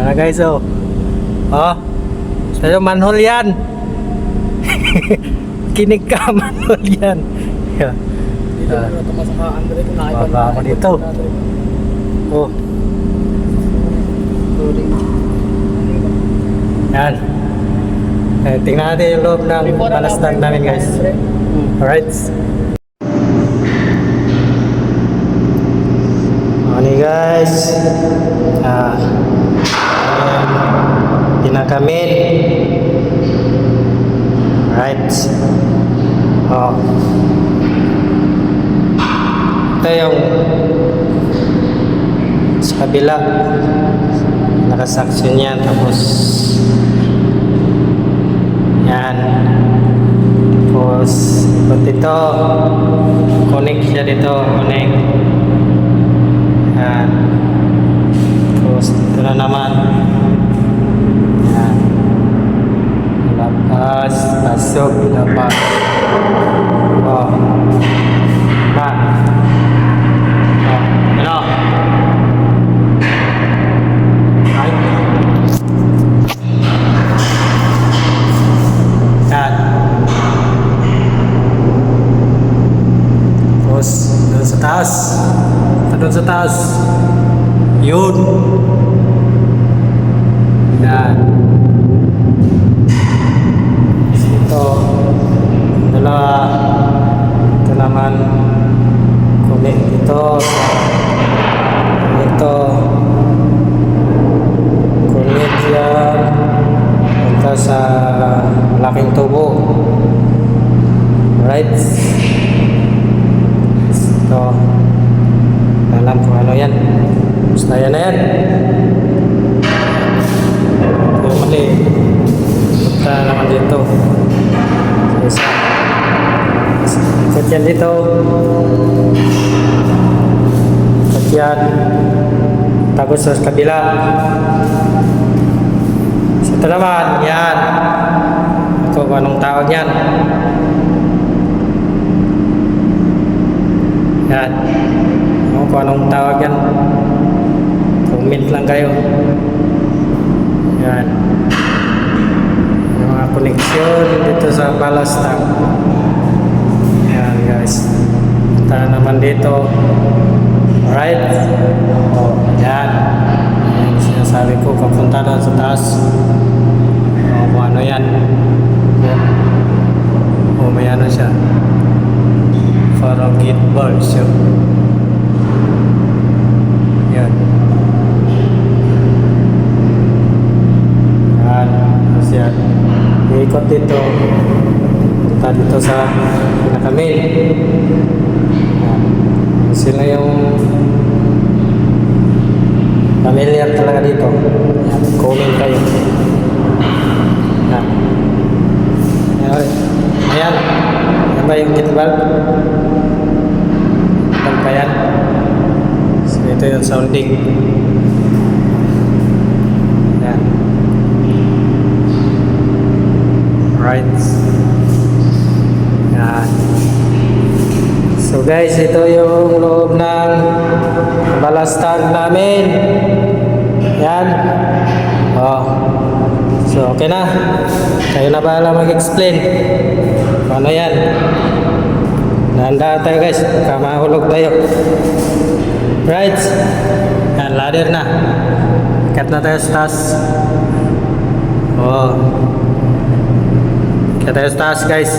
Yan na guys, oh. Oh. Sa'yo, manhole yan. Kinig ka, manhole yan. Yeah. Baba ako dito. Oh. Yan. Tingnan natin yung loob ng balastan namin guys. Alright. Ano guys. Pinakamin. Alright. Oh. Ito yung sa kabila. Nakasaksyon yan. Tapos yan. Tapos ikot dito. Connect siya dito. Connect. Yan. Tapos dito na naman. Yan. Labas. Pasok. Labas. Oh. Ha. Oh. Ano? Ay. Yan. Tapos doon sa taas. Doon sa taas. Yun. Yan. Ito. Dalawa. Ito naman. Connect dito. Ito. Connect yan. Punta sa malaking tubo. Right. Ito. Alam kung ano yan. Basta yan na yan. Ito yung mali. Punta naman dito. Isa. Ikot yan dito. Ikot yan. Tapos sa kabila. Ito naman. Yan. Ito kung anong tawag yan. Yan. Kung anong tawag yan, comment lang kayo. Yan yung mga koneksyon dito sa balastan. Yan guys, punta naman dito. Alright. Oh, yan yung sinasabi ko, papunta na sa taas. Kung ano yan. May ano siya, Faragate bar siya. Yan. Yan. Tapos yan. Iikot dito. Punta dito sa pinakamin. Yan. Sila yung familiar talaga dito. Yan. Comment kayo. Yan. Yan. Ayan. Yan ba yung gitbal? Gitbal pa yan. Ito yung sounding. Yan. Right. Yan. So guys, ito yung loob ng balastan namin. Yan. Oh. So okay na. Kayo na bahala mag-explain. Ano yan? Nanda tayo guys. Kamahulog tayo. Right. Yan, ladder na. Ikat na tayo sa taas. Oh. Ikat tayo sa taas guys.